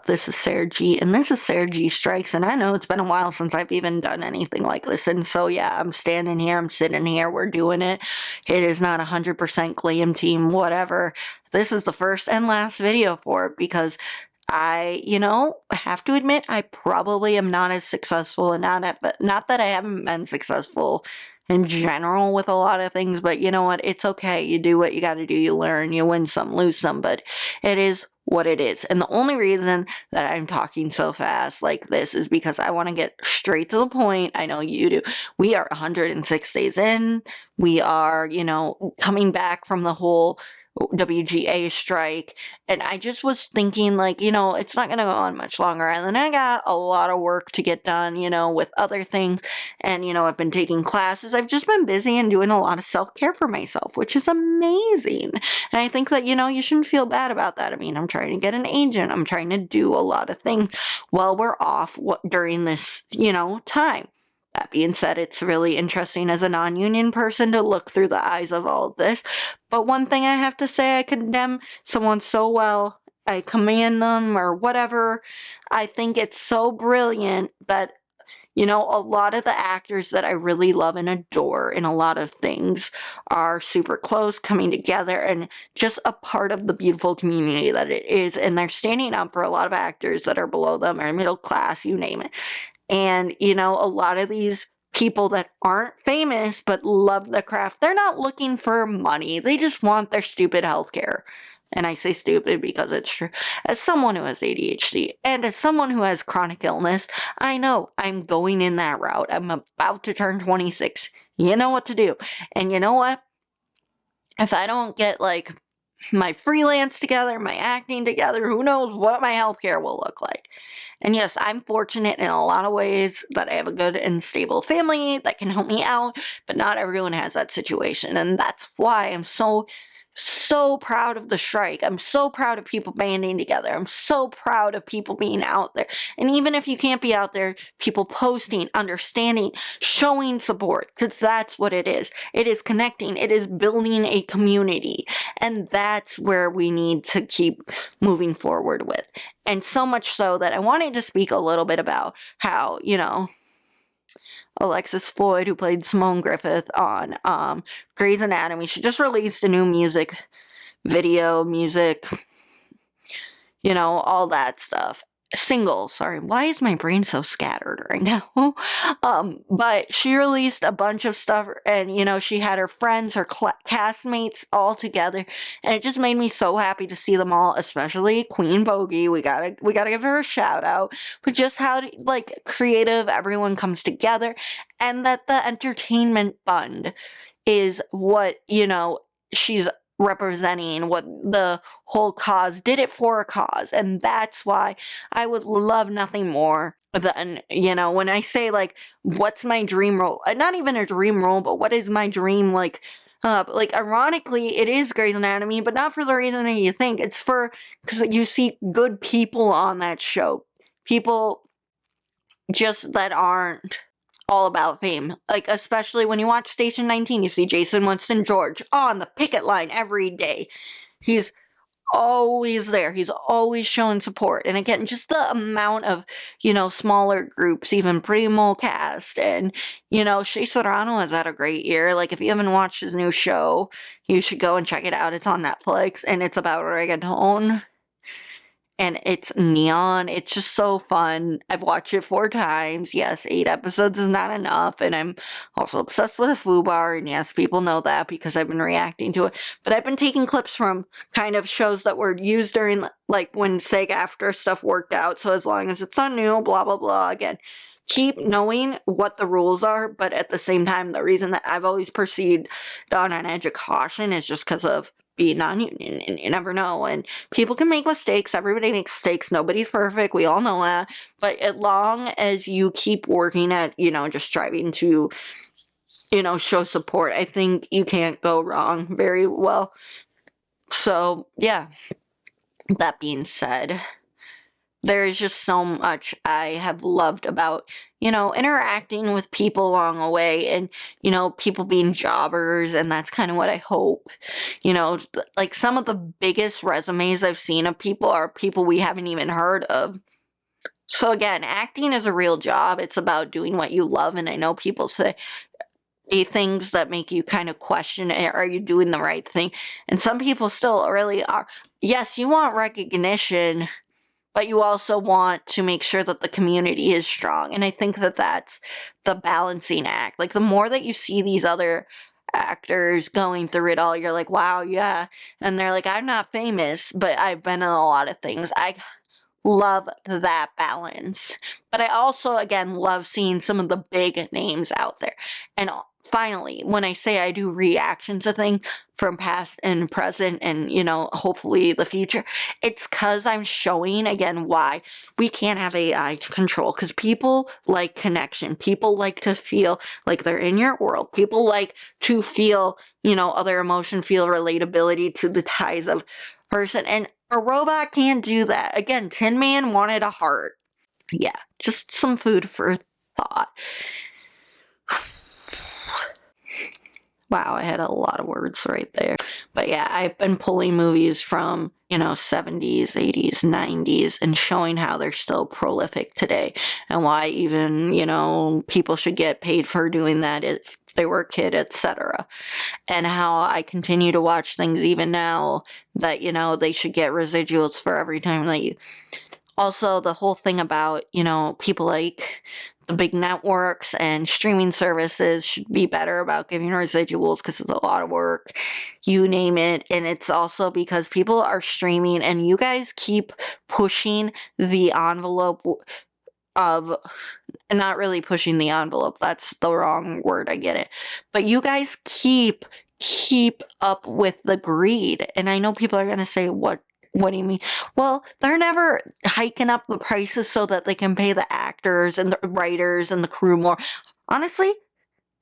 up? This is Sara G, and this is Sara G Strikes, and I know it's been a while since I've even done anything like this, and so yeah, I'm standing here, I'm sitting here, we're doing it. It is not 100% glam team, whatever. This is the first and last video for it, because I have to admit, I probably am not as successful, and not that I haven't been successful in general with a lot of things, but you know what, it's okay, you do what you gotta do, you learn, you win some, lose some, but it is what it is. And the only reason that I'm talking so fast like this is because I want to get straight to the point. I know you do. We are 106 days in. We are, coming back from the whole WGA strike, and I just was thinking, like, it's not going to go on much longer, and then I got a lot of work to get done, with other things, and, I've been taking classes, I've just been busy and doing a lot of self-care for myself, which is amazing, and I think that, you shouldn't feel bad about that. I mean, I'm trying to get an agent, I'm trying to do a lot of things while we're off during this, time. That being said, it's really interesting as a non-union person to look through the eyes of all of this. But one thing I have to say, I condemn someone so well, I command them or whatever. I think it's so brilliant that, a lot of the actors that I really love and adore in a lot of things are super close, coming together, and just a part of the beautiful community that it is. And they're standing up for a lot of actors that are below them or middle class, you name it. And, a lot of these people that aren't famous but love the craft, they're not looking for money. They just want their stupid healthcare. And I say stupid because it's true. As someone who has ADHD and as someone who has chronic illness, I know I'm going in that route. I'm about to turn 26. You know what to do. And you know what? If I don't get, like, my freelance together, my acting together, who knows what my healthcare will look like. And yes, I'm fortunate in a lot of ways that I have a good and stable family that can help me out, but not everyone has that situation. And that's why I'm so proud of the strike. I'm so proud of people banding together. I'm so proud of people being out there. And even if you can't be out there, people posting, understanding, showing support, because that's what it is. It is connecting. It is building a community. And that's where we need to keep moving forward with. And so much so that I wanted to speak a little bit about how, Alexis Floyd, who played Simone Griffith on Grey's Anatomy, she just released a new music, all that stuff. Single, sorry, why is my brain so scattered right now? But she released a bunch of stuff, and, she had her friends, her castmates all together, and it just made me so happy to see them all, especially Queen Bogey. We gotta give her a shout out, but just how, like, creative everyone comes together, and that the entertainment fund is what, she's representing, what the whole cause did, it for a cause. And that's why I would love nothing more than, when I say, like, what's my dream role, not even a dream role, but what is my dream, like, ironically, it is Grey's Anatomy, but not for the reason that you think. It's because you see good people on that show, people just that aren't all about fame. Like, especially when you watch Station 19, you see Jason Winston George on the picket line every day. He's always there. He's always showing support. And again, just the amount of, smaller groups, even Primo cast, and, Shea Serrano has had a great year. Like, if you haven't watched his new show, you should go and check it out. It's on Netflix, and it's about reggaeton. And it's neon. It's just so fun. I've watched it 4 times. Yes, 8 episodes is not enough. And I'm also obsessed with a FUBAR. And yes, people know that because I've been reacting to it. But I've been taking clips from kind of shows that were used during, like, when SAGAFTRA stuff worked out. So as long as it's not new, blah, blah, blah. Again, keep knowing what the rules are. But at the same time, the reason that I've always proceeded on an edge of caution is just because of being non-union, and you never know, and people can make mistakes. Everybody makes mistakes. Nobody's perfect. We all know that. But as long as you keep working at, just striving to, show support, I think you can't go wrong very well. So, yeah. That being said, there is just so much I have loved about, interacting with people along the way and, people being jobbers. And that's kind of what I hope. Like some of the biggest resumes I've seen of people are people we haven't even heard of. So again, acting is a real job. It's about doing what you love. And I know people say things that make you kind of question, are you doing the right thing? And some people still really are. Yes, you want recognition, but you also want to make sure that the community is strong. And I think that that's the balancing act. Like the more that you see these other actors going through it all, you're like, wow, yeah. And they're like, I'm not famous, but I've been in a lot of things. I love that balance. But I also, again, love seeing some of the big names out there. And finally, when I say I do reactions to things from past and present and, hopefully the future, it's because I'm showing, again, why we can't have AI control. Because people like connection. People like to feel like they're in your world. People like to feel, other emotion, feel relatability to the ties of person. And a robot can't do that. Again, Tin Man wanted a heart. Yeah, just some food for thought. Wow, I had a lot of words right there. But yeah, I've been pulling movies from, 70s, 80s, 90s and showing how they're still prolific today and why even, people should get paid for doing that if they were a kid, etc. And how I continue to watch things even now that, they should get residuals for every time that you. Also, the whole thing about, people like the big networks and streaming services should be better about giving residuals because it's a lot of work, you name it. And it's also because people are streaming and you guys keep pushing the envelope of, not really pushing the envelope, that's the wrong word, I get it. But you guys keep up with the greed. And I know people are going to say, what do you mean? Well, they're never hiking up the prices so that they can pay the actors and the writers and the crew more. Honestly,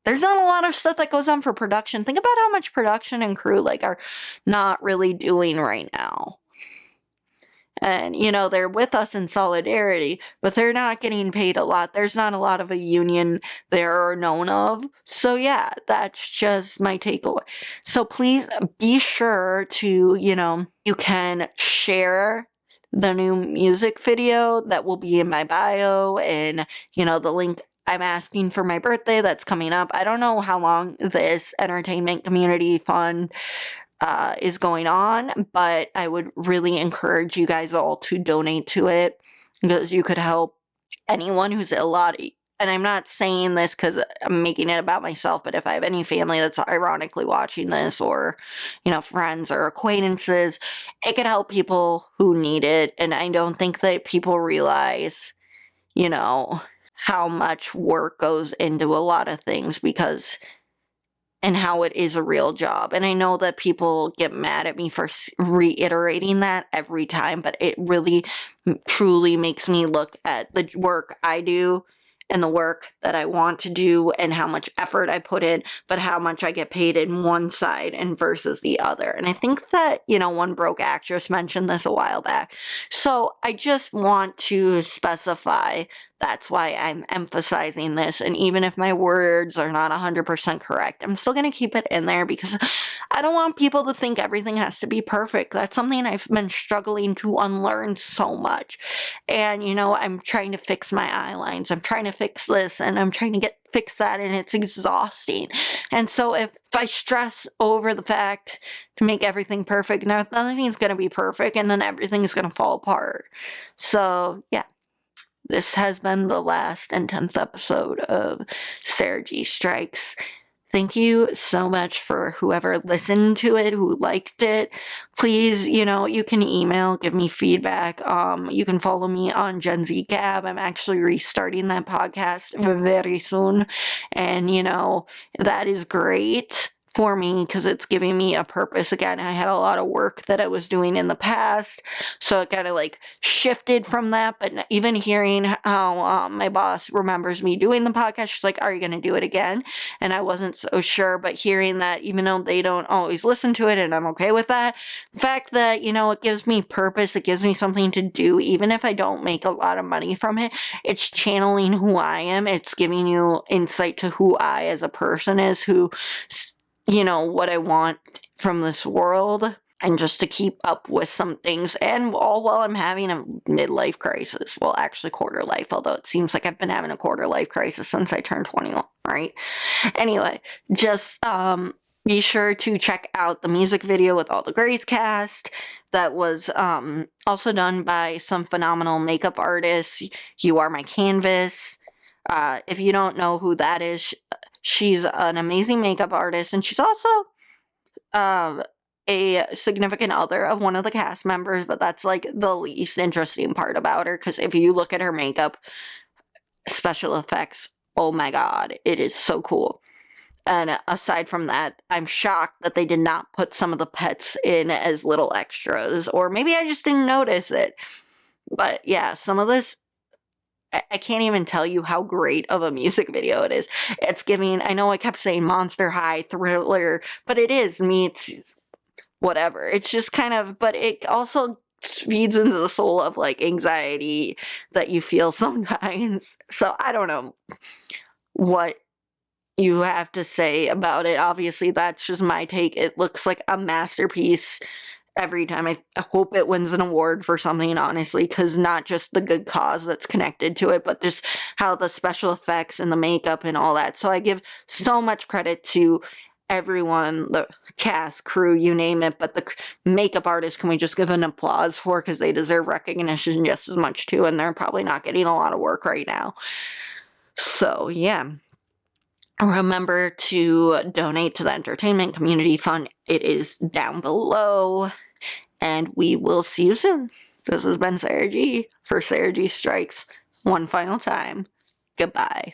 there's not a lot of stuff that goes on for production. Think about how much production and crew are not really doing right now. And, they're with us in solidarity, but they're not getting paid a lot. There's not a lot of a union there or known of. So, yeah, that's just my takeaway. So, please be sure to, you can share the new music video that will be in my bio and, the link. I'm asking for my birthday that's coming up. I don't know how long this entertainment community fund is going on, but I would really encourage you guys all to donate to it because you could help anyone who's a lot. And I'm not saying this because I'm making it about myself, but if I have any family that's ironically watching this or, friends or acquaintances, it could help people who need it. And I don't think that people realize, how much work goes into a lot of things and how it is a real job. And I know that people get mad at me for reiterating that every time, but it really truly makes me look at the work I do and the work that I want to do and how much effort I put in, but how much I get paid in one side and versus the other. And I think that, one broke actress mentioned this a while back. So I just want to specify that's why I'm emphasizing this. And even if my words are not 100% correct, I'm still going to keep it in there because I don't want people to think everything has to be perfect. That's something I've been struggling to unlearn so much. And, I'm trying to fix my eye lines. I'm trying to fix this and I'm trying to fix that, and it's exhausting. And so if I stress over the fact to make everything perfect, now nothing's going to be perfect and then everything's going to fall apart. So, yeah. This has been the last and 10th episode of Sara G Strikes. Thank you so much for whoever listened to it, who liked it. Please, you can email, give me feedback. You can follow me on GenZGab. I'm actually restarting that podcast very soon. And, that is great. for me because it's giving me a purpose again. I had a lot of work that I was doing in the past, so it kind of like shifted from that. But even hearing how my boss remembers me doing the podcast, she's like, "Are you going to do it again?" And I wasn't so sure, but hearing that even though they don't always listen to it, and I'm okay with that, the fact that, you know, it gives me purpose, it gives me something to do, even if I don't make a lot of money from it, it's channeling who I am. It's giving you insight to who I as a person is, who, you know, what I want from this world, and just to keep up with some things, and all while I'm having a midlife crisis. Well, actually quarter life, although it seems like I've been having a quarter life crisis since I turned 21, right? Anyway, just be sure to check out the music video with all the Grace cast. That was also done by some phenomenal makeup artists. You Are My Canvas. If you don't know who that is, she's an amazing makeup artist, and she's also a significant other of one of the cast members, but that's like the least interesting part about her, because if you look at her makeup, special effects, oh my god, it is so cool. And aside from that, I'm shocked that they did not put some of the pets in as little extras, or maybe I just didn't notice it. But yeah, some of this, I can't even tell you how great of a music video it is. It's giving, I know I kept saying Monster High, Thriller, but it is meets whatever. It's just kind of, but it also feeds into the soul of like anxiety that you feel sometimes. So I don't know what you have to say about it. Obviously, that's just my take. It looks like a masterpiece every time. I hope it wins an award for something, honestly, because not just the good cause that's connected to it, but just how the special effects and the makeup and all that. So I give so much credit to everyone, the cast, crew, you name it, but the makeup artists, can we just give an applause for, because they deserve recognition just as much too, and they're probably not getting a lot of work right now. So yeah. Remember to donate to the Entertainment Community Fund. It is down below. And we will see you soon. This has been Sara G for Sara G Strikes. One final time. Goodbye.